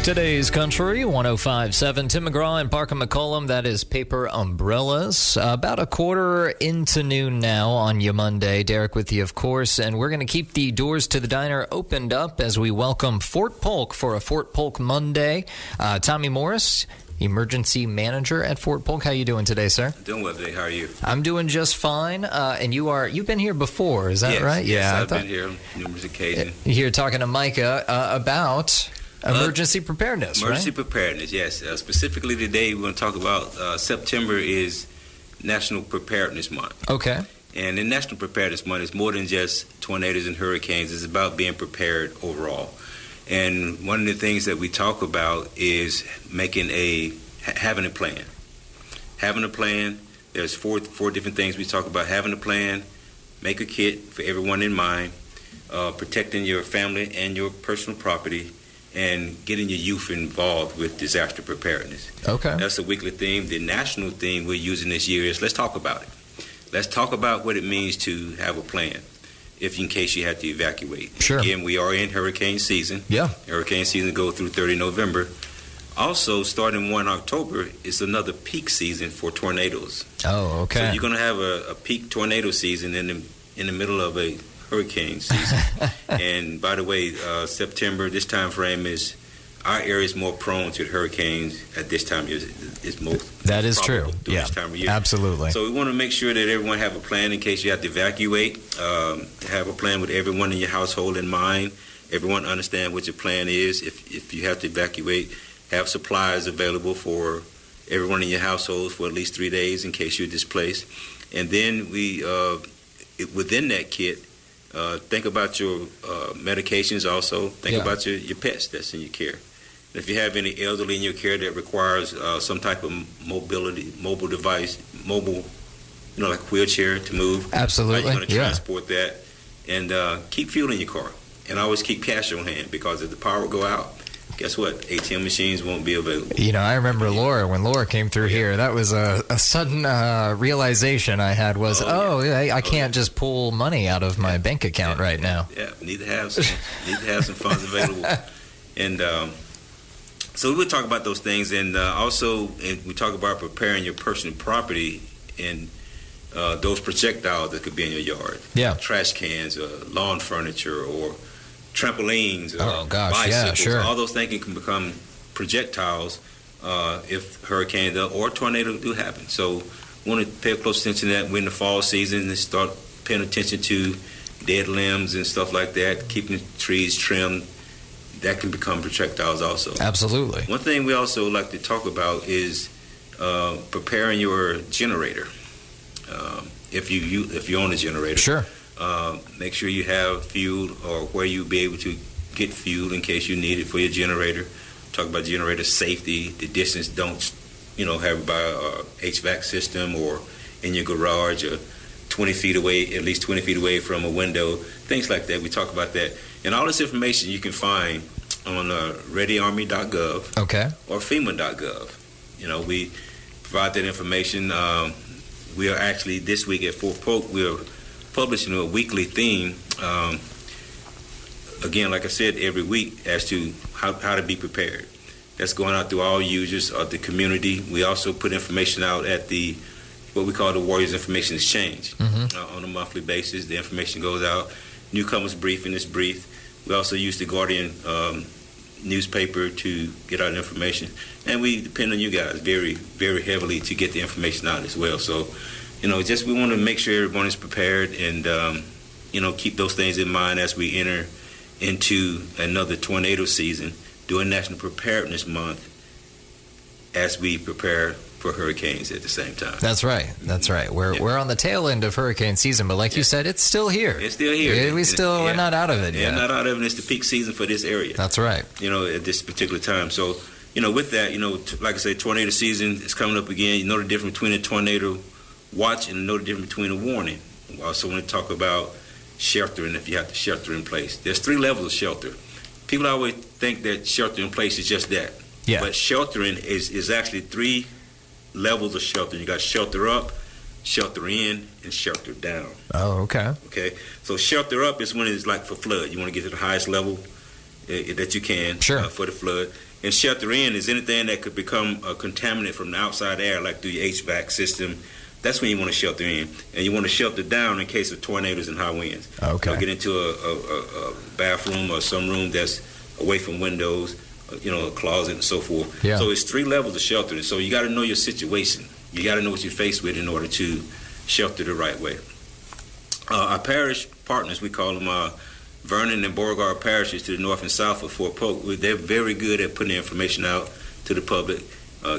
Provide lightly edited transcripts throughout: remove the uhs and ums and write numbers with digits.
Today's Country, 105.7. Tim McGraw and Parker McCollum. That is Paper Umbrellas. About a quarter into noon now on your Monday. Derek with you, of course. And we're going to keep the doors to the diner opened up as we welcome Fort Polk for a Fort Polk Monday. Tommy Morris, Emergency Manager at Fort Polk. How you doing today, sir? Doing well today. How are you? I'm doing just fine. And you've been here before, is that right? Yes, I've been here on numerous occasions. You're talking to Micah about emergency preparedness, Emergency preparedness, yes. Specifically today, we're going to talk about September is National Preparedness Month. Okay. And in National Preparedness Month, it's more than just tornadoes and hurricanes. It's about being prepared overall. And one of the things that we talk about is having a plan. Having a plan. There's four different things we talk about. Having a plan, make a kit for everyone in mind, protecting your family and your personal property, and getting your youth involved with disaster preparedness. Okay. That's a weekly theme. The national theme we're using this year is let's talk about it. Let's talk about what it means to have a plan in case you have to evacuate. Sure. Again, we are in hurricane season. Yeah. Hurricane season goes through 30 November. Also, starting 1 October is another peak season for tornadoes. Oh, okay. So you're going to have a peak tornado season in the middle of a hurricane season. And by the way, September, this time frame our area is more prone to hurricanes at this time. It's most that is true. Yeah, this time of year. Absolutely. So we want to make sure that everyone have a plan in case you have to evacuate. Have a plan with everyone in your household in mind. Everyone understand what your plan is. If you have to evacuate, have supplies available for everyone in your household for at least 3 days in case you're displaced. And then within that kit, think about your medications also. Think about your pets that's in your care. If you have any elderly in your care that requires some type of mobile device, like a wheelchair to move. Absolutely. You're going to transport that. And keep fuel in your car. And always keep cash on hand, because if the power go out, guess what? ATM machines won't be available. I remember when Laura came through here, that was a sudden realization I had was, I can't just pull money out of my bank account right now. Yeah, need to have some funds available. And so we'll talk about those things. And also, we talk about preparing your personal property and those projectiles that could be in your yard. Yeah. Trash cans, lawn furniture, or trampolines, bicycles, all those things can become projectiles if hurricane or tornado do happen. So we want to pay close attention to that. We're in the fall season and start paying attention to dead limbs and stuff like that, keeping the trees trimmed. That can become projectiles also. Absolutely. One thing we also like to talk about is preparing your generator. If you own a generator. Sure. Make sure you have fuel or where you'll be able to get fuel in case you need it for your generator. Talk about generator safety, the distance. Don't, have it by a HVAC system or in your garage or 20 feet away, at least 20 feet away from a window, things like that. We talk about that. And all this information you can find on readyarmy.gov or FEMA.gov. We provide that information. We are actually, this week at Fort Polk, we are publishing a weekly theme, again, like I said, every week as to how to be prepared. That's going out to all users of the community. We also put information out at what we call the Warriors Information Exchange. On a monthly basis. The information goes out. Newcomers briefing is briefed. We also use the Guardian newspaper to get out information. And we depend on you guys very, very heavily to get the information out as well. So, we want to make sure everyone is prepared and, keep those things in mind as we enter into another tornado season during National Preparedness Month as we prepare for hurricanes at the same time. That's right. We're on the tail end of hurricane season, but like you said, it's still here. It's still here. We're not out of it yet. Not out of it. It's the peak season for this area. That's right. At this particular time. So, with that, like I say, tornado season is coming up again. You know the difference between a tornado watch and know the difference between a warning. We also want to talk about sheltering if you have to shelter in place. There's 3 levels of shelter. People always think that shelter in place is just that. Yeah. But sheltering is actually 3 levels of shelter. You got shelter up, shelter in, and shelter down. Oh, okay. Okay. So shelter up is when it's like for flood. You want to get to the highest level that you can for the flood. And shelter in is anything that could become a contaminant from the outside air, like through your HVAC system. That's when you want to shelter in. And you want to shelter down in case of tornadoes and high winds. Okay. Get into a bathroom or some room that's away from windows, a closet and so forth. Yeah. So it's 3 levels of shelter. So you got to know your situation. You got to know what you're faced with in order to shelter the right way. Our parish partners, we call them Vernon and Beauregard parishes to the north and south of Fort Polk. They're very good at putting information out to the public.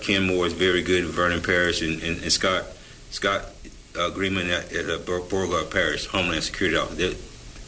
Ken Moore is very good at Vernon Parish, and Scott Greenman at Beauregard Parish, Homeland Security Office. They're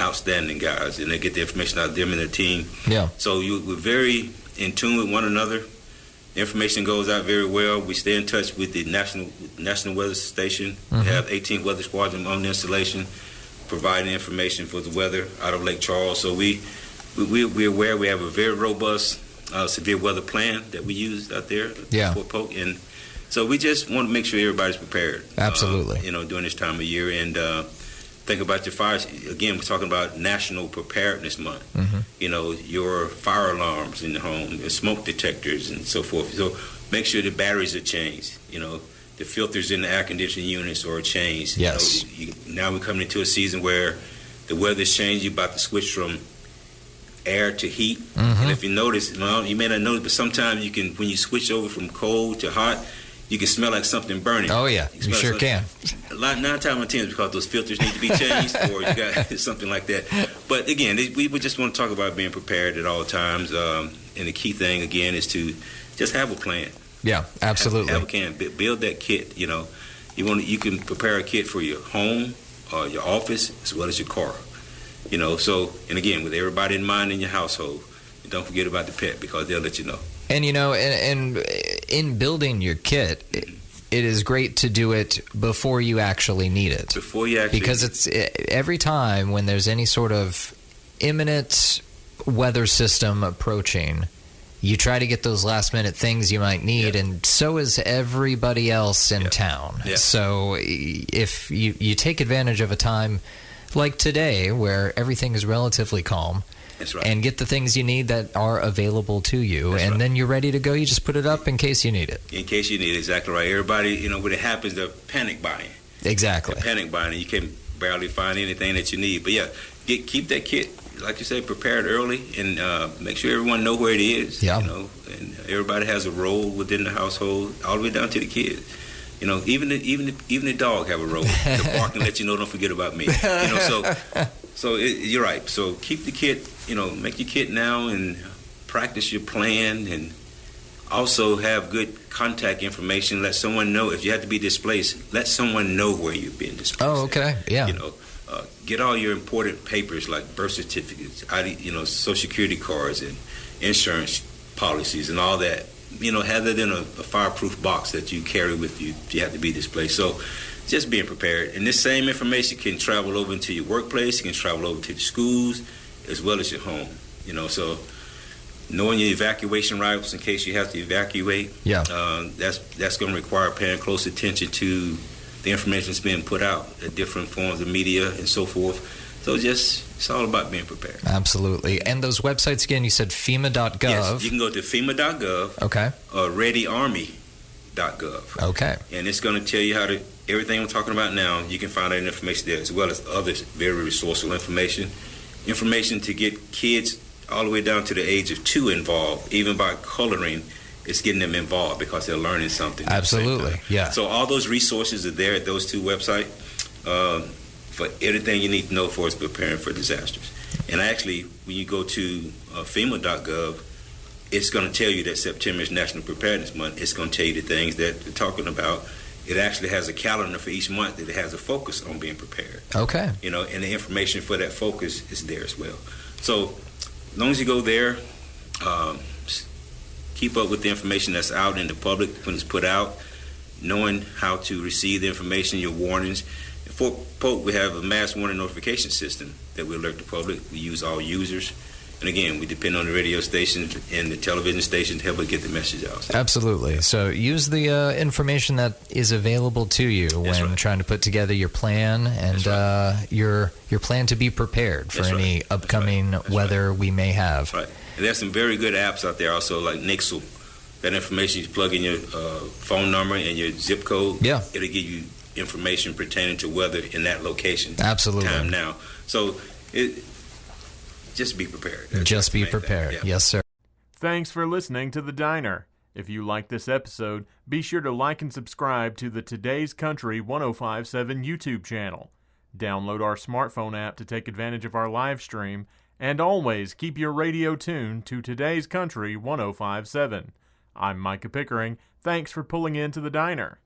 outstanding guys, and they get the information out of them and their team. Yeah. So we're very in tune with one another. The information goes out very well. We stay in touch with the National Weather Station. We have 18 Weather Squadron on the installation, providing information for the weather out of Lake Charles. So we're aware we have a very robust severe weather plan that we use out there at Fort Polk, and so we just want to make sure everybody's prepared. Absolutely. During this time of year, and think about your fires. Again, we're talking about National Preparedness Month. Your fire alarms in the home, your smoke detectors, and so forth. So make sure the batteries are changed. The filters in the air conditioning units are changed. Yes. Now we're coming into a season where the weather's changed. You're about to switch from air to heat. And if you notice, you may not notice, but sometimes you can, when you switch over from cold to hot, you can smell like something burning. Oh yeah, you sure can. 9 times out of 10 is because those filters need to be changed, or you got something like that. But again, we just want to talk about being prepared at all times. And the key thing again is to just have a plan. Yeah, absolutely. Have a plan. Build that kit. You can prepare a kit for your home, your office, as well as your car. So, and again, with everybody in mind in your household, don't forget about the pet, because they'll let you know. And and in building your kit, it is great to do it before you actually need it. Because it's every time when there's any sort of imminent weather system approaching, you try to get those last minute things you might need, and so is everybody else in town. So if you take advantage of a time like today where everything is relatively calm, that's right, and get the things you need that are available to you, that's and right, then you're ready to go. You just put it up in case you need it. In case you need it, exactly right. Everybody, when it happens, they're panic buying. Exactly. They're panic buying, and you can barely find anything that you need. But keep that kit, like you said, prepared early, and make sure everyone know where it is. Yeah. And everybody has a role within the household, all the way down to the kids. Even the dog have a role. The bark and let you know, don't forget about me. So you're right. So keep the kit. Make your kit now and practice your plan, and also have good contact information. Let someone know if you have to be displaced. Let someone know where you've been displaced. Oh, okay, yeah. Get all your important papers like birth certificates, Social Security cards, and insurance policies, and all that. Have it in a fireproof box that you carry with you if you have to be displaced. So just being prepared. And this same information can travel over into your workplace. It can travel over to the schools as well as your home. So knowing your evacuation routes in case you have to evacuate. Yeah. That's going to require paying close attention to the information that's being put out at different forms of media and so forth. So it's all about being prepared. Absolutely. And those websites, again, you said FEMA.gov. Yes, you can go to FEMA.gov. Okay. Or ReadyArmy.gov. Okay. And it's going to tell you everything we're talking about now, you can find that information there, as well as other very resourceful information. Information to get kids all the way down to the age of 2 involved, even by coloring. It's getting them involved because they're learning something. Absolutely, yeah. So all those resources are there at those 2 websites for everything you need to know for us preparing for disasters. And actually, when you go to FEMA.gov, it's going to tell you that September is National Preparedness Month. It's going to tell you the things that they're talking about. It actually has a calendar for each month that it has a focus on being prepared. Okay. And the information for that focus is there as well. So as long as you go there, keep up with the information that's out in the public when it's put out, knowing how to receive the information, your warnings. In Fort Polk, we have a mass warning notification system that we alert the public. We use all users. And again, we depend on the radio stations and the television stations to help us get the message out. Absolutely. So use the information that is available to you when trying to put together your plan and your plan to be prepared for any upcoming weather we may have. Right. And there's some very good apps out there also, like Nixle. That information, you plug in your phone number and your zip code. Yeah. It'll give you information pertaining to weather in that location. Absolutely. Time now. So just be prepared. Just be prepared. Yeah. Yes, sir. Thanks for listening to The Diner. If you like this episode, be sure to like and subscribe to the Today's Country 105.7 YouTube channel. Download our smartphone app to take advantage of our live stream, and always keep your radio tuned to Today's Country 105.7. I'm Micah Pickering. Thanks for pulling into The Diner.